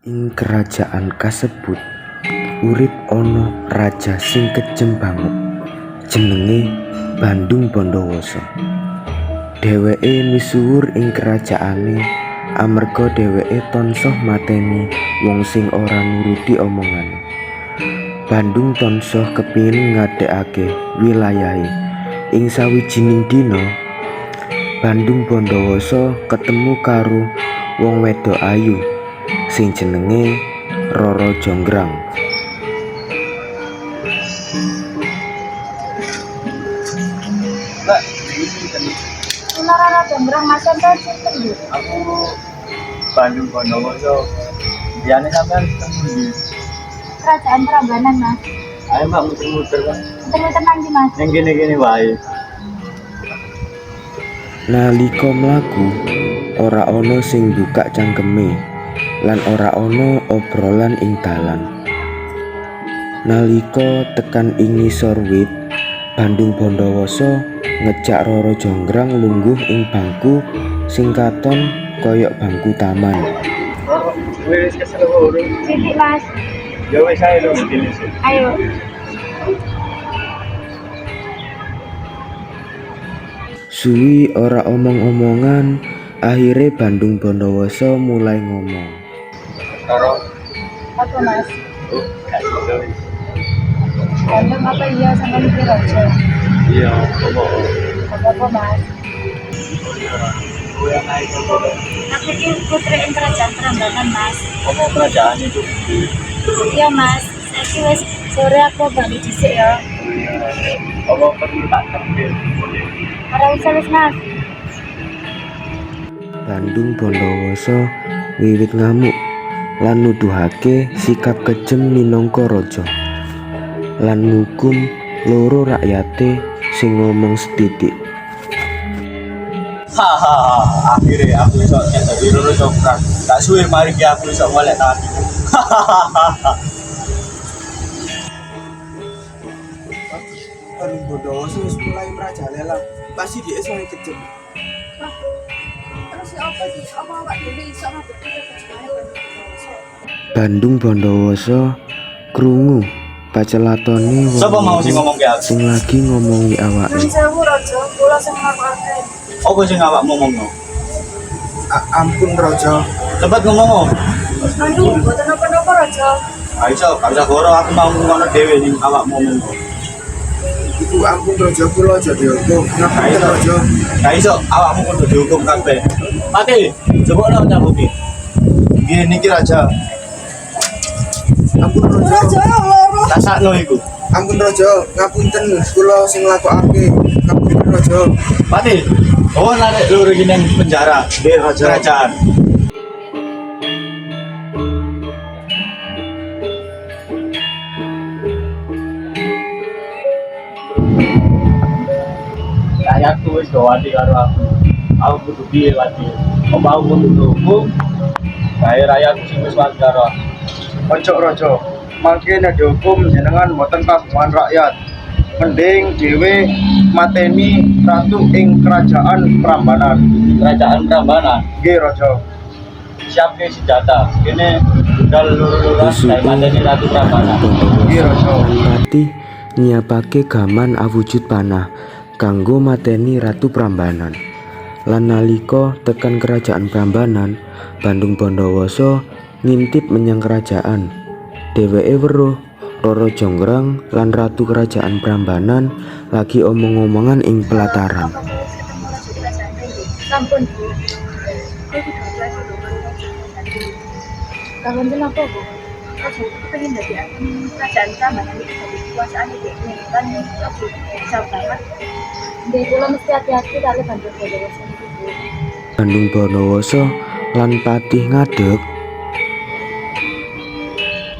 Ing kerajaan kasebut urip ana raja sing kejem banget, jenenge Bandung Bondowoso. Dheweke misuwur ing kerajaane amarga dheweke tansah mateni wong sing ora nuruti omongane. Bandung tansah kepingin ngadhekake wilayahe. Ing sawijining dina, Bandung Bondowoso ketemu karo wong wedok ayu sing jenenge Roro Jonggrang. Mbak, Roro Jonggrang Mas Ento sinten nggih? aku Bandung Bondowoso. Biasanya sampean ketemu di Kerajaan Prambanan Mas. ayo mbak muter-muter kan. Muter-muter nang ndi Mas? Yang gini-gini wae. Nalika mlaku ora ana sing buka cangkeme lan ora ana obrolan ing dalan. Nalika tekan ing ngisor wit, Bandung Bondowoso ngejak Roro Jonggrang lungguh ing bangku sing katon koyok bangku taman. Wis keseluruh. Sithik Mas. Ya wis ae lho begini sih. Ayo. Suwi ora omong-omongan, akhirnya Bandung Bondowoso mulai ngomong. Roro. Apa Mas? Oh, kasih tau. Bandung apa iya sampean iki raja? Iya, apa? Apa Mas? Gue yang naik ke Aku iki putri ing kerajaan Prambanan Mas. apa kerajaan itu? Iya Mas. Saiki wis sore aku bali dhisik ya. Apa perlu tak terakhir? Ora usah wis Mas. Bandung Bondowoso wiwit ngamuk lan nuduhake sikap kejem minangka raja lan ngukum loro rakyate sing ngomong sedidik. Hahaha, akhirnya aku iso jadi Roro Jonggrang. Tak suwe mari ki aku iso golek tadi. Hahaha. Bandung Bondowoso wis mulai merajalela, pasti dia soal kejem. Terus apa sih? Apa awak dhewe iso ngadhepi kerajaan Bondowoso? Bandung Bondowoso krungu pacelatone wong Sapa mau sing ngomong ki aku? sing lagi ngomongi awake. Nuwun sewu raja, kula sing nglakokake. Apa sing awakmu ngomongno? Ampun Rojo, Cepet ngomong. Anu, mboten napa-napa raja. Ayo iso, gak usah goro aku mau ngono dhewe ning awakmu ngomong. iku ampun Rojo kula aja dihukum. Ngapain Rojo? Gak iso, awakmu kudu dihukum kabeh. Pati, coba lo nyambuti. Nggih niki raja. Ampun Rojo, loro. Tak sakno iku. ampun Rojo, ngapunten kula sing nglakokake. Ngapunten Rojo. Pati, oh narik loro iki nang penjara. Nggih raja kerajaan. Rakyatku wis do wati karo aku. Aku kudu piye wati? Apa aku kudu hukum? Kae rakyatku sing wis wati karo aku. Ojo Rojo, mangke nek dihukum jenengan mboten kagungan rakyat. Mending dhewe mateni ratu ing kerajaan Prambanan. Kerajaan Prambanan. Nggih Rojo. Siapke senjata. Kene budal loro-loro kae mateni Ratu Prambanan. Nggih Rojo. Pati nyiapake gaman awujud panah kanggo mateni Ratu Prambanan. Lan nalika tekan kerajaan Prambanan, Bandung Bondowoso ngintip menyang kerajaan. Dheweke weruh Roro Jonggrang lan Ratu Kerajaan Prambanan lagi omong-omongan ing pelataran. Sampun Bu. Kapan kenapa Bu? Aku pengen jadi kerajaan Prambanan iki dadi kekuasaan iki kan aku jauh banget. Ndek kula mesti hati-hati kali Bandung Bondowoso iki Bu. Bandung Bondowoso lan Patih ngadeg.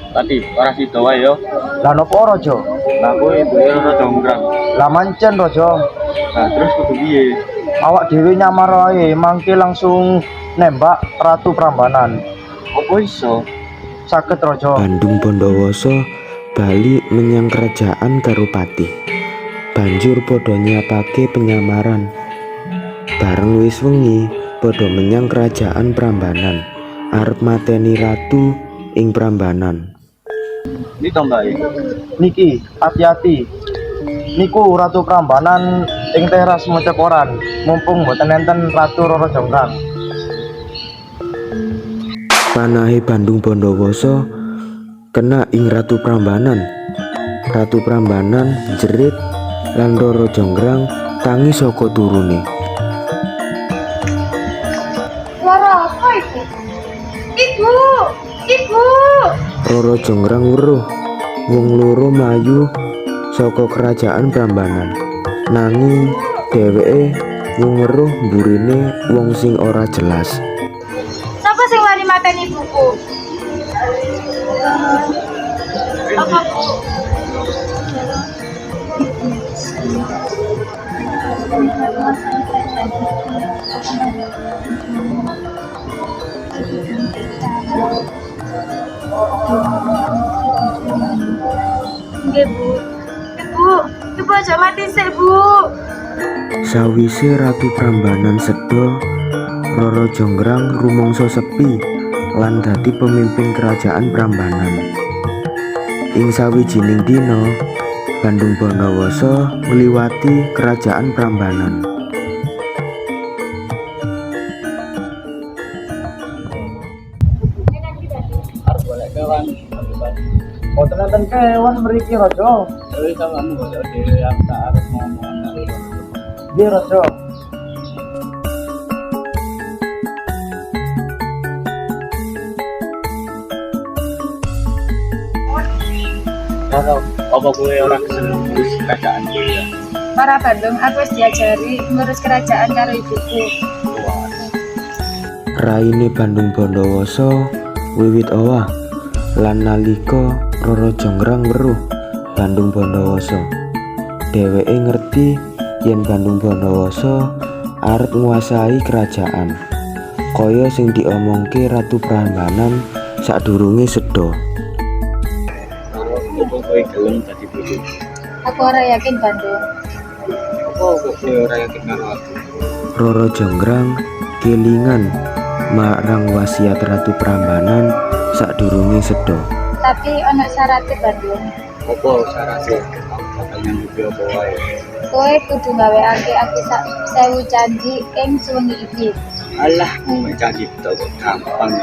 Tadi ora sida wae yo. Lah nopo Rojo? Lah kowe duwe Roro Jonggrang. Lah mancen Rojo. Nah, terus kudu piye? Awak dhewe nyamar wae, mangke langsung nembak Ratu Prambanan. Apa iso? Saged Rojo. Bandung Bondowoso bali menyang kerajaan karo Patih. Banjur padha nyiapake penyamaran. Bareng wis wengi, padha menyang kerajaan Prambanan arep mateni ratu ing Prambanan. Ini to Mbak. Niki, hati-hati. Niku Ratu Prambanan ing teras maca koran, mumpung mboten enten Ratu Roro Jonggrang. Panahe Bandung Bondowoso kena ing Ratu Prambanan. Ratu Prambanan jerit lan Roro Jonggrang tangi saka turune. Suara apa itu? Ibu! Ibu! Roro Jonggrang weruh wong loro mlayu saka kerajaan Prambanan. Nanging dheweke wong weruh mburine wong sing ora jelas. Sapa sing wani mateni ibuku? Apa Bu? Nggih Bu. Ibu aja mati sik Bu. Sawise Ratu Prambanan seda, Roro Jonggrang rumangsa sepi lan dadi pemimpin kerajaan Prambanan. Ing sawijining dina, Bandung Bondowoso ngliwati kerajaan Prambanan. Arep golek kewan. Mboten enten kewan mriki Raja. Terus kamu golek dhewe yang tak arep ngomong. Nggih Raja. Ora apa kowe ora keseneng ngurus kerajaan kowe ya? Para Bandung aku wis diajari ngurus kerajaan karo ibuku. Raine Bandung Bondowoso wiwit owah lan nalika Roro Jonggrang weruh Bandung Bondowoso. Dheweke ngerti yen Bandung Bondowoso arep nguasai kerajaan. Kaya sing diomongke Ratu Prambanan sadurunge seda. Apa kowe gelem dadi bojo? Aku ora yakin Bandung. Apa kok kowe ora yakin karo aku? Roro Jonggrang kelingan marang wasiat Ratu Prambanan sadurunge seda. Tapi ana syaratnya Bandung. Apa syaratnya? Aku bakal nyanggupi apa wae. Kowe kudu ngawekake aku 1000 candi ing suwengi iki. Alah, mau janji kok gampang.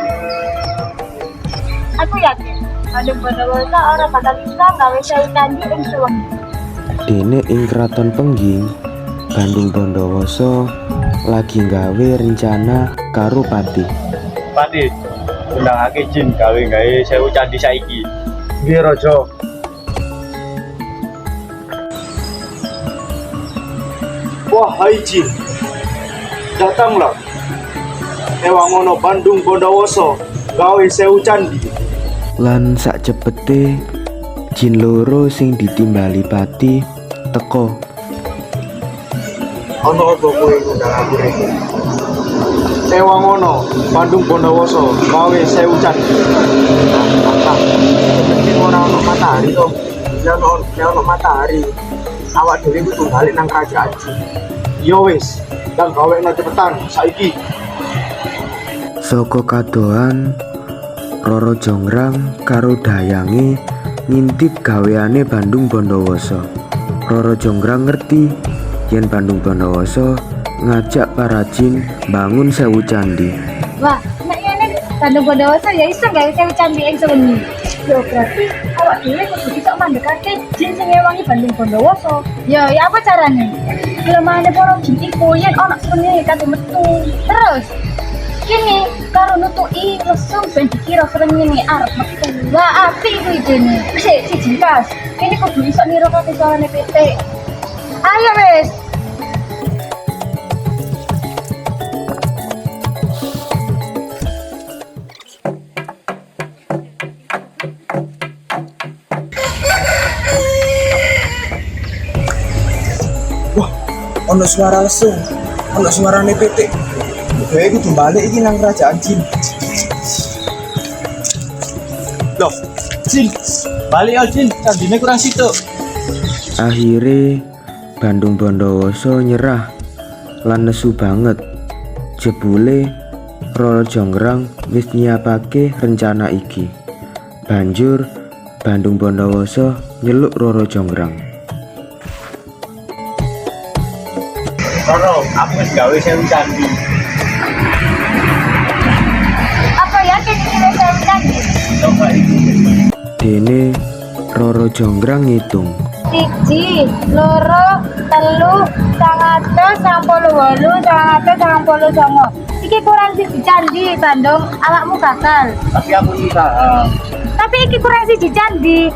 Aku yakin Bandung Bondowoso ora bakal bisa gawe 1000 candi ing suwengi. Dene ing Kraton Pengging, Bandung Bondowoso lagi gawe rencana karo Patih. Pati, undangake jin gawe 1000 candi saiki. Nggih Raja. Wahai jin, datanglah. Ewangono Bandung Bondowoso gawe 1000 candi. Lan sakcepete jin loro sing ditimbali Patih teka. Ono apa kowe ngundang aku rene? Ewangono Bandung Bondowoso gawe 1000 candi. Mantap. Iki ora ono matahari to. Ya ono matahari. Awak dhewe kudu balik nang kerajaan. Yo wis, dan gawekno cepetan saiki. Saka kadohan Roro Jonggrang karo dayange ngintip gaweane Bandung Bondowoso. Roro Jonggrang ngerti yen Bandung Bondowoso ngajak para jin bangun 1000 candi. Wah, nek ngene Bandung Bondowoso ya iso gawe 1000 candi ing suwengi. Yo berarti awak dhewe kudu bisa mandekake jin sing ngewangi Bandung Bondowoso. Ya apa carane? Kelemahane para jin iku yen ana srengenge kate metu. Terus kini karo nutuki lesung ben dikira srengenge arep metu. Wah, apik kuwi dene. Siji pas. Kini kudu iso nirokake suarane PT. Ayo wis. Ono suara lesung, ono suarane petik. Kowe kudu balik iki nang kerajaan jin. Loh, jin. Balik ya jin, candine kurang situ. Akhire Bandung Bondowoso nyerah lan nesu banget. Jebule Roro Jonggrang wis nyiapake rencana iki. Banjur Bandung Bondowoso nyeluk Roro Jonggrang. Roro, aku wis gawe 1000 candi. Apa yakin ini saya candi? Coba itu. Dene Roro Jonggrang ngitung. 1, 2, 3, 4, 9, 10, 11, 12, 13, 14, 15. Iki kurang siji candi, Bandung. Awakmu gagal. Tapi aku bisa. Tapi iki kurang siji candi.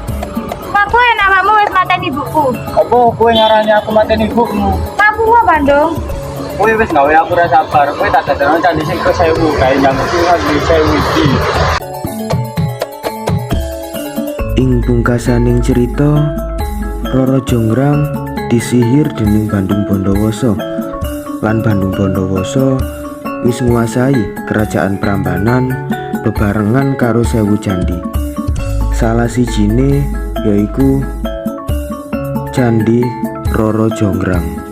Ngaku enak awakmu wis mateni ibuku. Apa kowe ngarani aku mateni ibumu? Ngaku kok Bandung. Kowe wis gawe aku ora sabar. Kowe tak dadekno candi sing ke 1000, kae nyambut lagi 1000 iki. Ing pungkasaning cerita, Roro Jonggrang disihir dening Bandung Bondowoso. Lan Bandung Bondowoso wis nguasai kerajaan Prambanan bebarengan karo 1000 candi. Salah sijine yaiku Candi Roro Jonggrang.